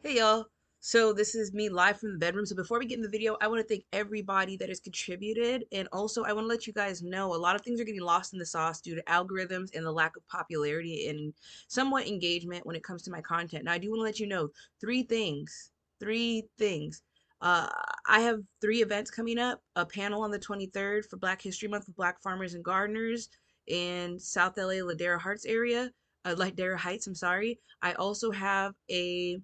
Hey y'all. So this is me live from the bedroom. So before we get in the video, I want to thank everybody that has contributed. And also I want to let you guys know a lot of things are getting lost in the sauce due to algorithms and the lack of popularity and somewhat engagement when it comes to my content. Now I do want to let you know three things. Three things. Uh, I have three events coming up. A panel on the 23rd for Black History Month with Black farmers and gardeners in South LA, Ladera Heights area. Ladera Heights, I'm sorry. I also have a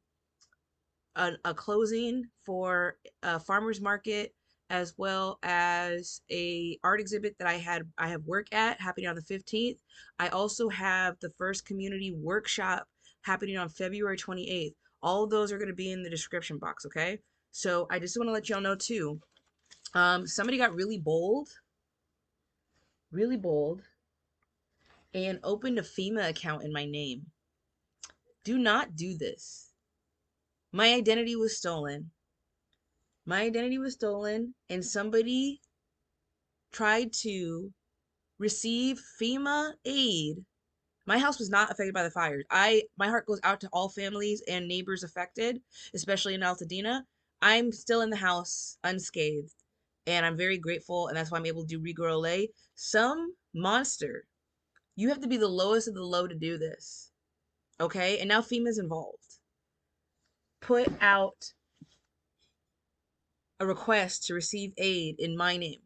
closing for a farmers market as well as a art exhibit that I have work at happening on the 15th. I also have the first community workshop happening on February 28th. All of those are going to be in the description box, okay? So I just want to let y'all know too. Somebody got really bold, and opened a FEMA account in my name. Do not do this. My identity was stolen. My identity was stolen, and somebody tried to receive FEMA aid. My house was not affected by the fires. My heart goes out to all families and neighbors affected, especially in Altadena. I'm still in the house unscathed, and I'm very grateful, and that's why I'm able to do ReGROWLA. Some monster, you have to be the lowest of the low to do this, okay? And now FEMA's involved. Put out a request to receive aid in my name.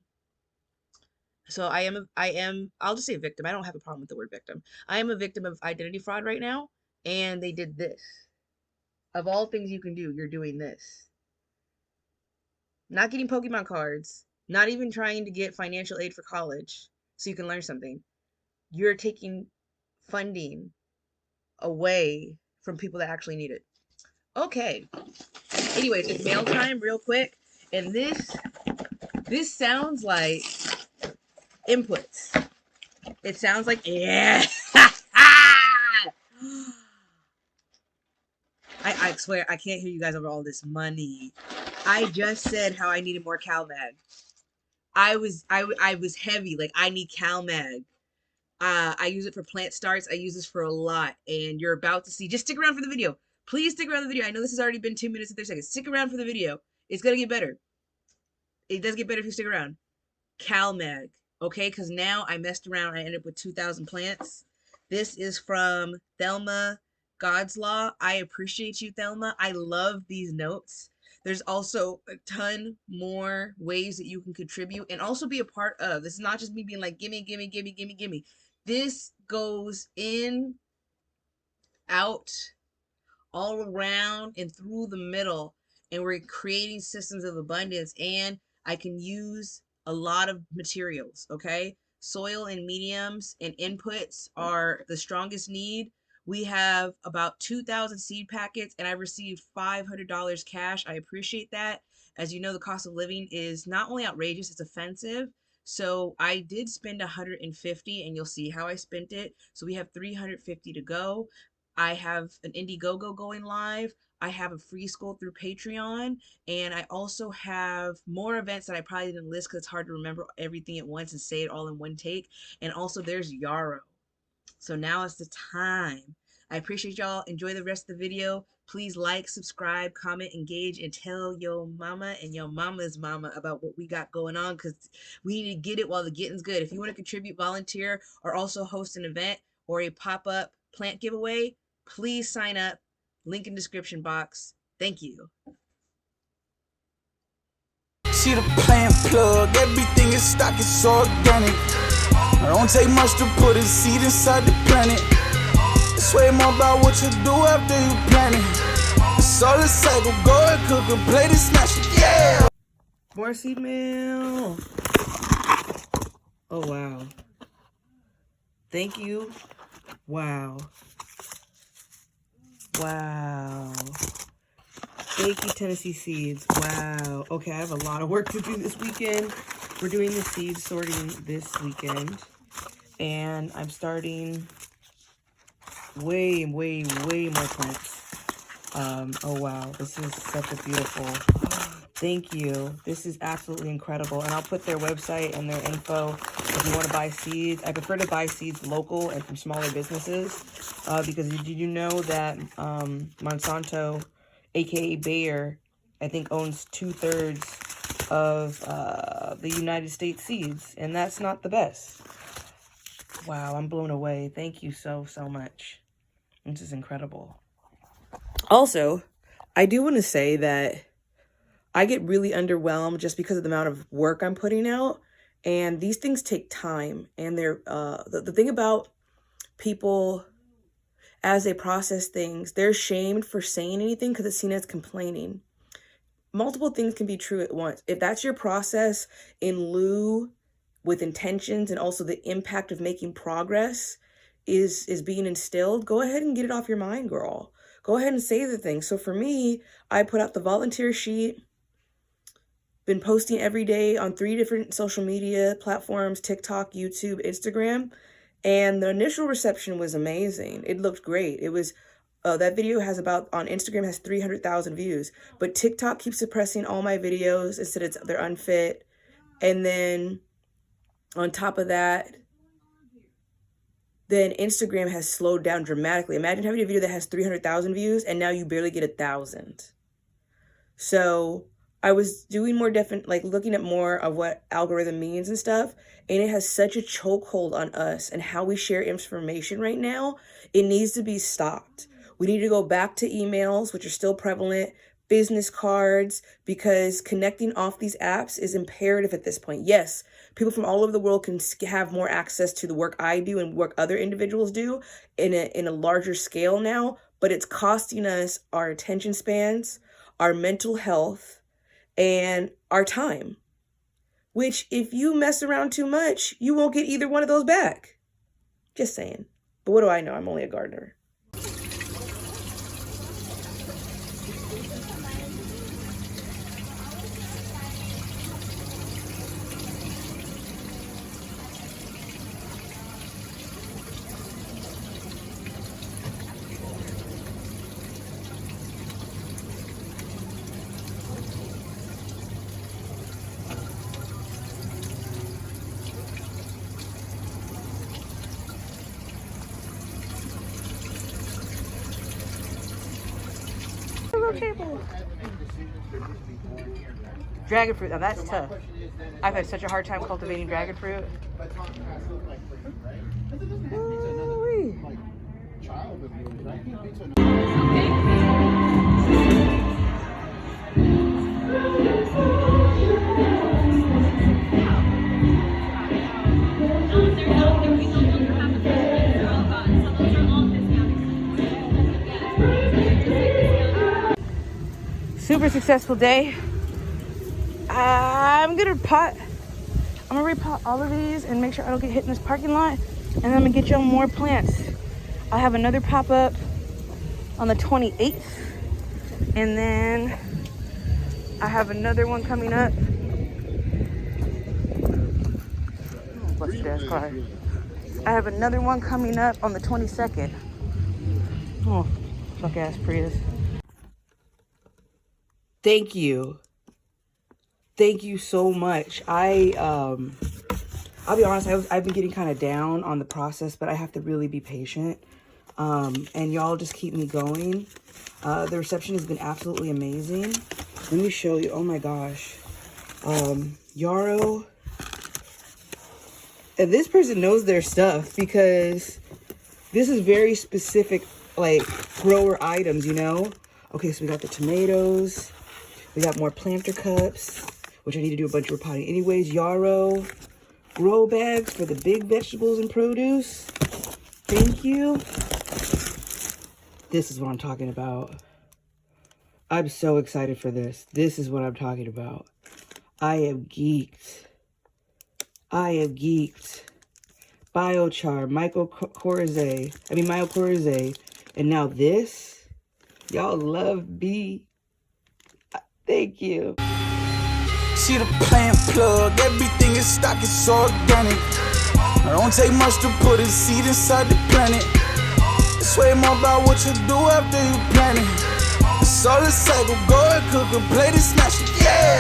So I'll just say victim. I don't have a problem with the word victim. I am a victim of identity fraud right now, and they did this. Of all things you can do, you're doing this. Not getting Pokemon cards, not even trying to get financial aid for college so you can learn something. You're taking funding away from people that actually need it. Okay. Anyways, it's mail time real quick, and this sounds like inputs. It sounds like yeah. I swear I can't hear you guys over all this money. I just said how I needed more CalMag. I was heavy, like I need CalMag. I use it for plant starts. I use this for a lot, and you're about to see. Just stick around for the video. Please stick around the video. I know this has already been 2 minutes and 30 seconds. Stick around for the video. It's gonna get better. It does get better if you stick around. CalMag, okay? Because now I messed around. I ended up with 2,000 plants. This is from Thelma God's Law. I appreciate you, Thelma. I love these notes. There's also a ton more ways that you can contribute and also be a part of. This is not just me being like, gimme, gimme, gimme, gimme, gimme. This goes in, out, all around, and through the middle. And we're creating systems of abundance. And I can use a lot of materials, okay? Soil and mediums and inputs are the strongest need. We have about 2,000 seed packets, and I received $500 cash. I appreciate that. As you know, the cost of living is not only outrageous, it's offensive. So I did spend 150, and you'll see how I spent it. So we have 350 to go. I have an Indiegogo going live. I have a free school through Patreon, and I also have more events that I probably didn't list because it's hard to remember everything at once and say it all in one take. And also there's Yarrow. So now is the time. I appreciate y'all. Enjoy the rest of the video. Please like, subscribe, comment, engage, and tell your mama and your mama's mama about what we got going on, because we need to get it while the getting's good. If you want to contribute, volunteer, or also host an event or a pop-up plant giveaway, please sign up. Link in description box. Thank you. See the plant plug, everything is stock, it's organic. I don't take much to put a seed inside the planet. It's way more about what you do after you plant it. It's all a cycle, go and cook and plate and smash it, yeah! More seed meal. Oh, wow. Thank you. Wow. Wow. Thank you, Tennessee Seeds. Wow. Okay, I have a lot of work to do this weekend. We're doing the seed sorting this weekend. And I'm starting way more plants. Oh, wow. This is such a beautiful... Thank you. This is absolutely incredible. And I'll put their website and their info if you want to buy seeds. I prefer to buy seeds local and from smaller businesses because did you know that Monsanto aka Bayer, I think owns 2/3 of the United States seeds, and that's not the best. Wow, I'm blown away. Thank you so much. This is incredible. Also, I do want to say that I get really underwhelmed just because of the amount of work I'm putting out, and these things take time. And they're the thing about people as they process things, they're shamed for saying anything because it's seen as complaining. Multiple things can be true at once. If that's your process in lieu with intentions and also the impact of making progress is being instilled, go ahead and get it off your mind, girl. Go ahead and say the thing. So for me, I put out the volunteer sheet, been posting every day on 3 different social media platforms, TikTok, YouTube, Instagram, and the initial reception was amazing. It looked great. It was, that video has on Instagram has 300,000 views, but TikTok keeps suppressing all my videos and said they're unfit. And then on top of that, then Instagram has slowed down dramatically. Imagine having a video that has 300,000 views and now you barely get 1,000. So I was doing more looking at more of what algorithm means and stuff, and it has such a chokehold on us and how we share information right now. It needs to be stopped. We need to go back to emails, which are still prevalent, business cards, because connecting off these apps is imperative at this point. Yes, people from all over the world can have more access to the work I do and work other individuals do in a larger scale now, but it's costing us our attention spans, our mental health, and our time, which if you mess around too much, you won't get either one of those back. Just saying. But what do I know? I'm only a gardener. Table. Dragon fruit, now that's tough. I've had such a hard time cultivating dragon fruit. Super successful day. I'm gonna repot all of these and make sure I don't get hit in this parking lot, and then I'm gonna get y'all more plants. I have another pop-up on the 28th, and then I have another one coming up. Oh, busted ass car. I have another one coming up on the 22nd. Oh, fuck ass Prius. Thank you. Thank you so much. I'll be honest, I've been getting kind of down on the process, but I have to really be patient. And y'all just keep me going. The reception has been absolutely amazing. Let me show you. Oh my gosh. Yarrow. And this person knows their stuff because this is very specific, like, grower items, you know? Okay, so we got the tomatoes. We got more planter cups, which I need to do a bunch of repotting anyways. Yarrow. Grow bags for the big vegetables and produce. Thank you. This is what I'm talking about. I'm so excited for this. This is what I'm talking about. I am geeked. I am geeked. Biochar, mycorrhizae, and now this. Y'all love me. Thank you. See the plant plug, everything is stock, it's organic. I don't take much to put a seed inside the planet. It's way more about what you do after you plant it. It's all a cycle, go and cook a plate and smash it, yeah.